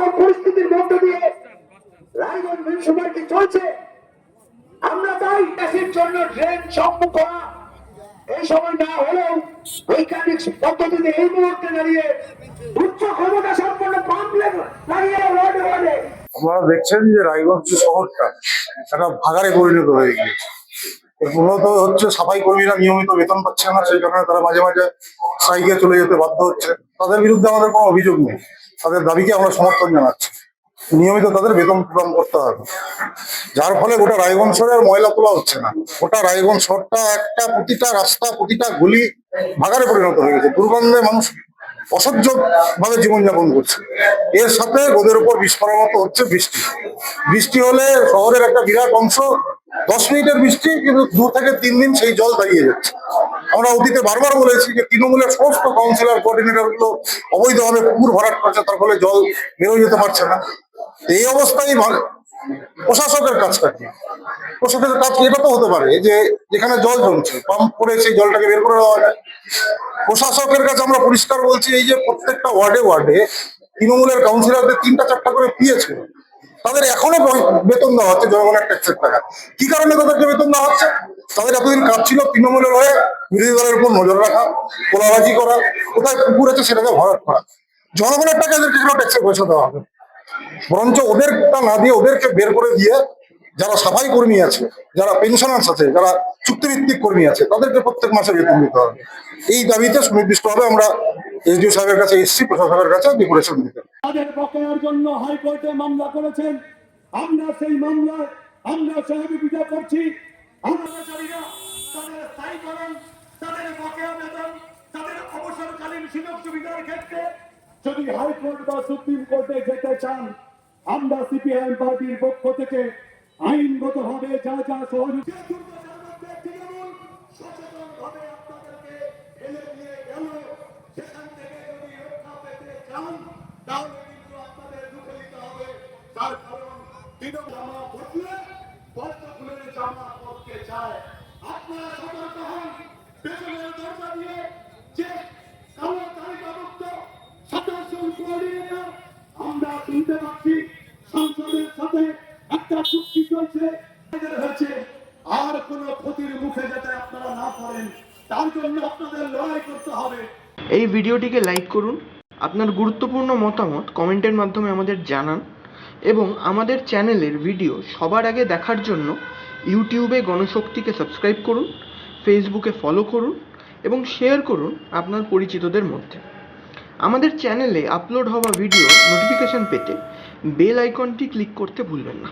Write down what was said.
এরকম পরিস্থিতির মধ্য দিয়ে রায়গঞ্জ মিউনিসিপালিটি চলছে। আমরা তাই চাষের জন্য ড্রেন সম্মুখ করা এই সময় না হলেও বৈজ্ঞানিক পদ্ধতিতে এই মুহূর্তে দাঁড়িয়ে উচ্চ ক্ষমতা সম্পন্ন পাম্প লাগিয়ে ওয়ার্ডে ওয়ার্ডে আপনারা দেখছেন যে রায়গঞ্জ শহরটা একটা ভাগাড়ে পরিণত হয়ে গিয়েছে। মূলত হচ্ছে সাফাই কর্মীরা নিয়মিত বেতন পাচ্ছে না, সেই কারণে তারা মাঝে মাঝে স্ট্রাইকে চলে যেতে বাধ্য হচ্ছে। তাদের বিরুদ্ধে আমাদের কোনো অভিযোগ নেই, তাদের দাবিকে আমরা সমর্থন জানাচ্ছি। নিয়মিত তাদের বেতন প্রদান করতে হবে, যার ফলে গোটা রায়গঞ্জ শহরের ময়লা তোলা হচ্ছে না। গোটা রায়গঞ্জ শহরটা একটা প্রতিটা রাস্তা প্রতিটা গলি ভাগাড়ে পরিণত হয়ে গেছে। দুর্গন্ধে মানুষ অসহ্য ভাবে জীবনযাপন করছে। এর সাথে রোদের উপর বিস্ফোরণ মতো হচ্ছে বৃষ্টি। বৃষ্টি হলে শহরের একটা বিরাট অংশ 10 মিনিটের বৃষ্টি, কিন্তু 2 থেকে 3 দিন সেই জল দাঁড়িয়ে যাচ্ছে। আমরা অতীতে বারবার বলেছি যে তৃণমূলের সমস্ত কাউন্সিলর কোঅর্ডিনেটর গুলো অবৈধভাবে পুকুর ভরাট করছে, তার ফলে জল বেরোয় যেতে পারছে না। এই অবস্থায় প্রশাসকের কাজটা কি? প্রশাসকের কাজ এটা তো হতে পারে যে যেখানে জল জমছে পাম্প করে সেই জলটাকে বের করে দেওয়া যায়। প্রশাসকের কাছে আমরা পরিষ্কার বলছি, এই যে প্রত্যেকটা ওয়ার্ডে ওয়ার্ডে তৃণমূলের কাউন্সিলরদের 3টা 4টা করে পিয়েছে, তাদের এখনো বেতন দেওয়া হচ্ছে জনগণের ট্যাক্সের টাকা। কি কারণে তাদেরকে বেতন দেওয়া হচ্ছে? তাদের এতদিন কাজ ছিল তৃণমূলের হয়ে বিরোধী দলের উপর নজর রাখা, কোলাবাজি করা, কোথায় পুকুর আছে সেটাকে ভরাট করা। জনগণের টাকা এদেরকে কেন ট্যাক্সের পয়সা দেওয়া হবে? বরঞ্চ ওদেরটা না দিয়ে ওদেরকে বের করে দিয়ে যারা সাফাই কর্মী আছে, যারা পেনশনার্স আছে, যারা চুক্তিভিত্তিক কর্মী আছে, তাদেরকে প্রত্যেক মাসে বেতন দিতে হবে। এই দাবিতে সুনির্দিষ্টভাবে আমরা এসডিও সাহেবের কাছে এসছি, প্রশাসনের কাছে ডেপুটেশন দিতে। তাদের বকেয়ার জন্য হাইকোর্টে মামলা করেছেন, আমরা সেই মামলায় আমরা সহযোগিতা করছি। আন্দোলনকারীরা তাদের স্থায়ীকরণ, তাদের বকেয়া বেতন, তাদের অবসরকালীন সুযোগ সুবিধার ক্ষেত্রে যদি হাইকোর্ট বা সুপ্রিম কোর্টে যেতে চান, আমরা সিপিআইএম পার্টির পক্ষ থেকে আইনগতভাবে যা যা সহযোগিতা সচেতন ভাবে আপনাদেরকে ফেলে দিয়ে গেল, সেখান থেকে যদি রক্ষা পেতে চান তাহলে কিন্তু আপনাদের রুখে দিতে হবে। তার কারণ জামা বদলে পদ্ম ফুলের জামা পরতে চায়। আপনারা সতর্ক হন, পেছনের দরজা দিয়ে যে কালো তালিকাভুক্ত 27 জন কোঅর্ডিনেটর আমরা শুনতে পাচ্ছি সংসদের সাথে একটা চুক্তি চলছে হয়েছে। আর কোন ক্ষতির মুখে যাতে আপনারা না পড়েন, তার জন্য আপনাদের লড়াই করতে হবে। এই ভিডিওটিকে লাইক করুন, আপনার গুরুত্বপূর্ণ মতামত কমেন্টের মাধ্যমে আমাদের জানান এবং আমাদের চ্যানেলের ভিডিও সবার আগে দেখার জন্য ইউটিউবে গণশক্তিকে সাবস্ক্রাইব করুন, ফেসবুকে ফলো করুন এবং শেয়ার করুন আপনার পরিচিতদের মধ্যে। আমাদের চ্যানেলে আপলোড হওয়া ভিডিও নোটিফিকেশন পেতে বেল আইকনটি ক্লিক করতে ভুলবেন না।